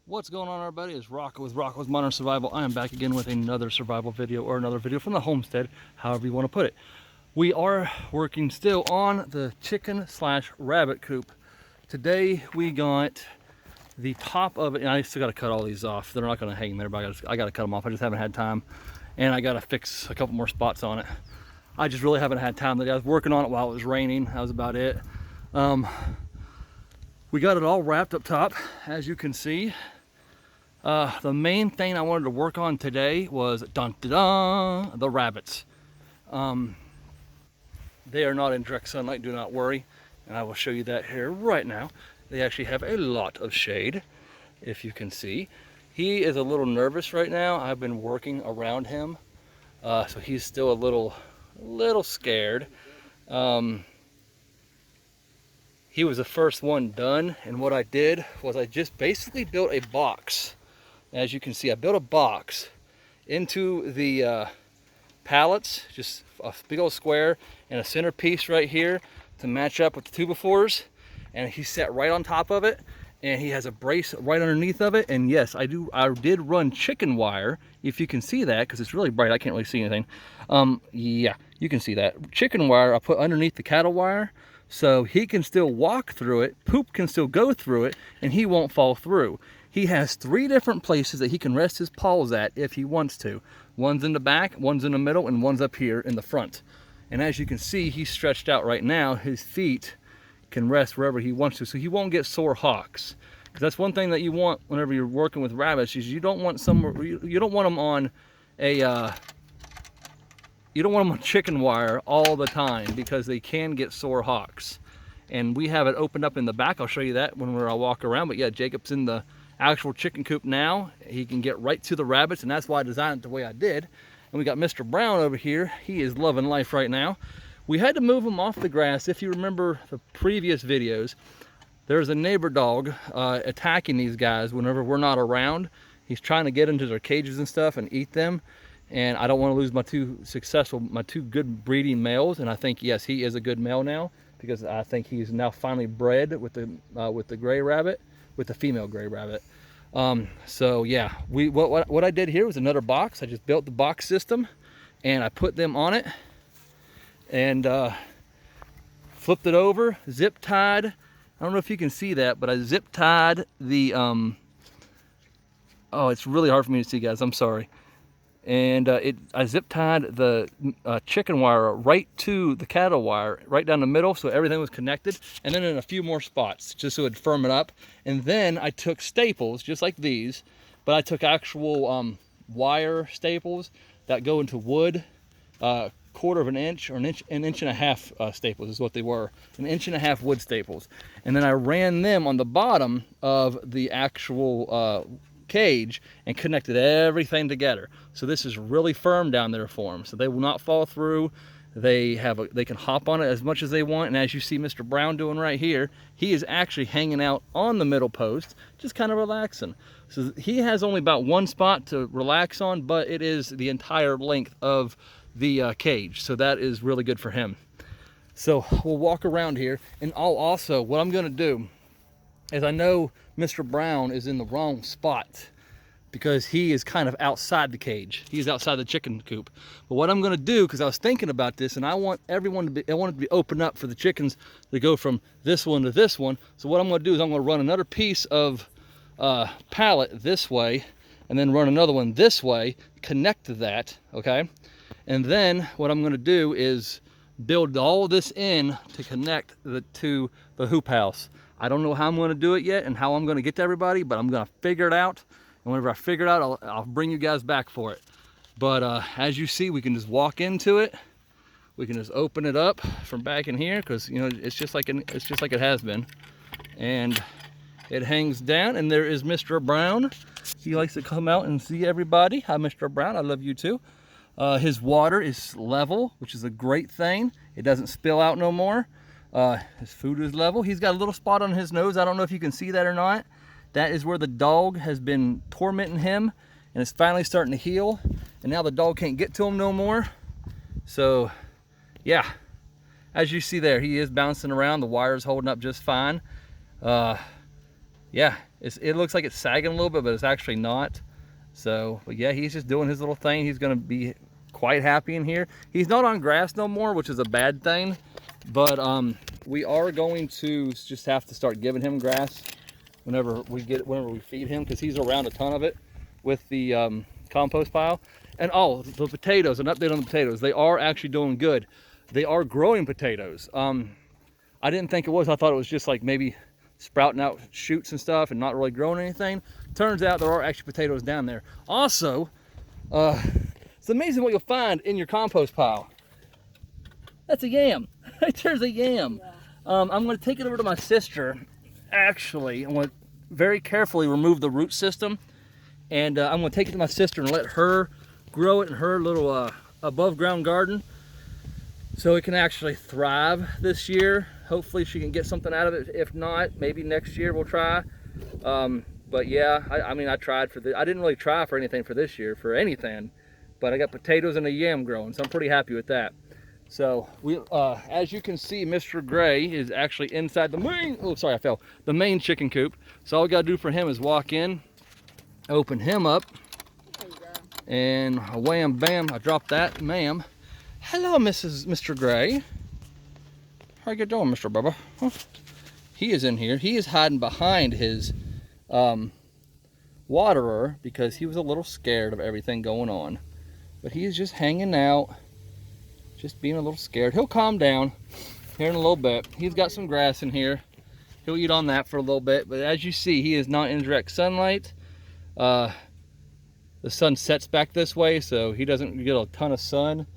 What's going on, everybody? It's Rocco with Rocco's Modern Survival. I am back again with another survival video, or another video from the homestead, however you want to put it. We are working still on the chicken slash rabbit coop. Today we got the top of it, and I still got to cut all these off. They're not going to hang there, but I got to cut them off. I just haven't had time, and I got to fix a couple more spots on it. I just really haven't had time. I was working on it while it was raining. That was about it. We got it all wrapped up top, as you can see. The main thing I wanted to work on today was the rabbits. They are not in direct sunlight, do not worry, and I will show you that here right now. They actually have a lot of shade, if you can see. He is a little nervous right now. I've been working around him, so he's still a little scared. He was the first one done, and what I did was I just basically built a box. As you can see, I built a box into the pallets, just a big old square and a centerpiece right here to match up with the 2x4s, and he sat right on top of it, and he has a brace right underneath of it. And yes, I did run chicken wire, if you can see that, because it's really bright. I can't really see anything. Yeah, you can see that chicken wire I put underneath the cattle wire, so he can still walk through it, poop can still go through it, and he won't fall through. He has 3 different places that he can rest his paws at if he wants to. One's in the back, one's in the middle, and one's up here in the front. And as you can see, he's stretched out right now. His feet can rest wherever he wants to, so he won't get sore hocks. Because that's one thing that you want whenever you're working with rabbits, is you don't want you don't want them on a you don't want them on chicken wire all the time, because they can get sore hocks. And we have it opened up in the back. I'll show you that when I walk around. But yeah, Jacob's in the actual chicken coop now. He can get right to the rabbits, and that's why I designed it the way I did. And we got Mr. Brown over here. He is loving life right now. We had to move him off the grass. If you remember the previous videos, there's a neighbor dog attacking these guys whenever we're not around. He's trying to get into their cages and stuff and eat them. And I don't want to lose my two good breeding males. And I think, yes, he is a good male now, because I think he's now finally bred with the gray rabbit, with the female gray rabbit. So yeah, what I did here was another box. I just built the box system, and I put them on it, and flipped it over, zip tied. I don't know if you can see that, but I zip tied the oh, it's really hard for me to see, guys, I'm sorry. And I zip tied the chicken wire right to the cattle wire, right down the middle, so everything was connected, and then in a few more spots, just so it'd firm it up. And then I took staples, just like these, but I took actual wire staples that go into wood, 1/4 of an inch, or an inch and a half staples is what they were, 1.5 inch wood staples. And then I ran them on the bottom of the actual cage and connected everything together. So this is really firm down there for them, so they will not fall through. They can hop on it as much as they want. And as you see Mr. Brown doing right here, he is actually hanging out on the middle post, just kind of relaxing. So he has only about one spot to relax on, but it is the entire length of the cage, so that is really good for him. So we'll walk around here, and also what I'm going to do is, I know Mr. Brown is in the wrong spot because he is kind of outside the cage. He's outside the chicken coop. But what I'm going to do, because I was thinking about this, and I want everyone to be, I want it to be open up for the chickens to go from this one to this one. So what I'm going to do is I'm going to run another piece of pallet this way, and then run another one this way, connect to that, okay? And then what I'm going to do is build all this in to connect to the hoop house. I don't know how I'm going to do it yet and how I'm going to get to everybody, but I'm going to figure it out. And whenever I figure it out, I'll bring you guys back for it. But as you see, we can just walk into it. We can just open it up from back in here, because you know it's just like it has been. And it hangs down, and there is Mr. Brown. He likes to come out and see everybody. Hi, Mr. Brown. I love you too. His water is level, which is a great thing. It doesn't spill out no more. His food is level. He's got a little spot on his nose. I don't know if you can see that or not. That is where the dog has been tormenting him, and it's finally starting to heal. And now the dog can't get to him no more. So, yeah, as you see there, he is bouncing around. The wire's holding up just fine. yeah, it looks like it's sagging a little bit, but it's actually not. So, but yeah, he's just doing his little thing. He's gonna be quite happy in here. He's not on grass no more, which is a bad thing, but we are going to just have to start giving him grass whenever we feed him, because he's around a ton of it with the compost pile. And oh, the potatoes, an update on the potatoes. They are actually doing good. They are growing potatoes. I didn't think it was. I thought it was just like maybe sprouting out shoots and stuff and not really growing anything. Turns out there are actually potatoes down there. Also, it's amazing what you'll find in your compost pile. That's a yam. Right there's a yam. I'm going to take it over to my sister. Actually, I'm going to very carefully remove the root system, and I'm going to take it to my sister and let her grow it in her little above ground garden, so it can actually thrive this year. Hopefully she can get something out of it. If not, maybe next year we'll try. But yeah, I mean, I tried for this. I didn't really try for anything for this year, for anything, but I got potatoes and a yam growing, so I'm pretty happy with that. So we, as you can see, Mr. Gray is actually inside the main, oh sorry I fell, the main chicken coop. So all we gotta do for him is walk in, open him up, and wham bam, I dropped that, ma'am. Hello, Mr. Gray. How you doing, Mr. Bubba? Huh? He is in here. He is hiding behind his waterer because he was a little scared of everything going on. But he is just hanging out, just being a little scared. He'll calm down here in a little bit. He's got some grass in here. He'll eat on that for a little bit. But as you see, he is not in direct sunlight. The sun sets back this way, so he doesn't get a ton of sun.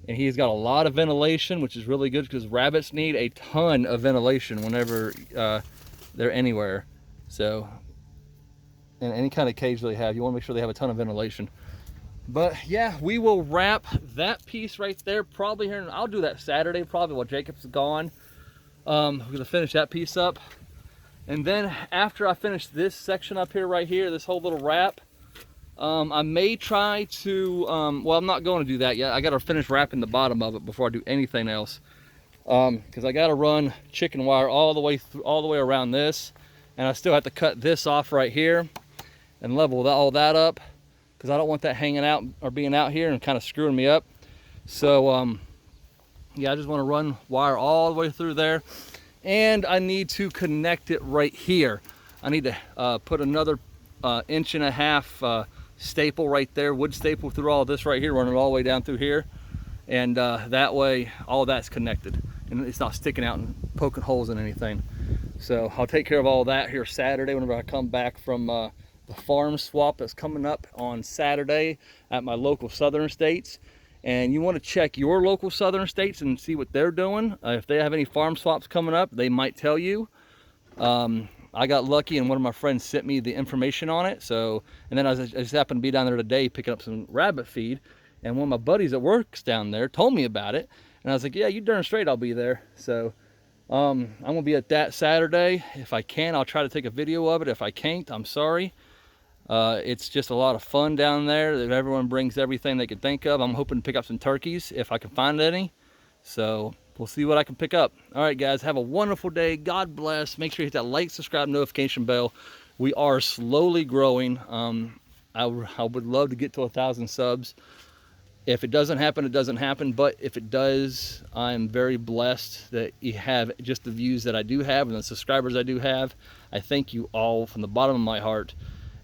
And he's got a lot of ventilation, which is really good because rabbits need a ton of ventilation whenever they're anywhere. So, in any kind of cage they have, you want to make sure they have a ton of ventilation. But yeah, we will wrap that piece right there probably here. I'll do that Saturday, probably while Jacob's gone. We're gonna finish that piece up, and then after I finish this section up here, right here, this whole little wrap, I may try to, well, I'm not going to do that yet. I got to finish wrapping the bottom of it before I do anything else, because I got to run chicken wire all the way around this, and I still have to cut this off right here and level all that up, because I don't want that hanging out or being out here and kind of screwing me up. So yeah, I just want to run wire all the way through there, and I need to connect it right here. I need to put another 1.5 inch staple right there, wood staple through all this right here, running all the way down through here, and that way all that's connected and it's not sticking out and poking holes in anything. So I'll take care of all that here Saturday whenever I come back from the farm swap that's coming up on Saturday at my local Southern States. And you want to check your local Southern States and see what they're doing. If they have any farm swaps coming up, they might tell you. I got lucky and one of my friends sent me the information on it. So, and then I just happened to be down there today picking up some rabbit feed, and one of my buddies that works down there told me about it. And I was like, yeah, you darn straight I'll be there. So I'm gonna be at that Saturday. If I can, I'll try to take a video of it. If I can't, I'm sorry. It's just a lot of fun down there. That everyone brings everything they can think of. I'm hoping to pick up some turkeys if I can find any. So we'll see what I can pick up. All right, guys, have a wonderful day. God bless. Make sure you hit that like, subscribe, notification bell. We are slowly growing. I would love to get to 1,000 subs. If it doesn't happen, it doesn't happen. But if it does, I'm very blessed that you have just the views that I do have and the subscribers I do have. I thank you all from the bottom of my heart.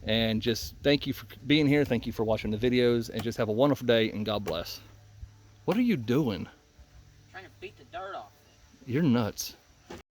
And just thank you for being here. Thank you for watching the videos. And just have a wonderful day, and God bless. What are you doing? Trying to beat the dirt off it. You're nuts.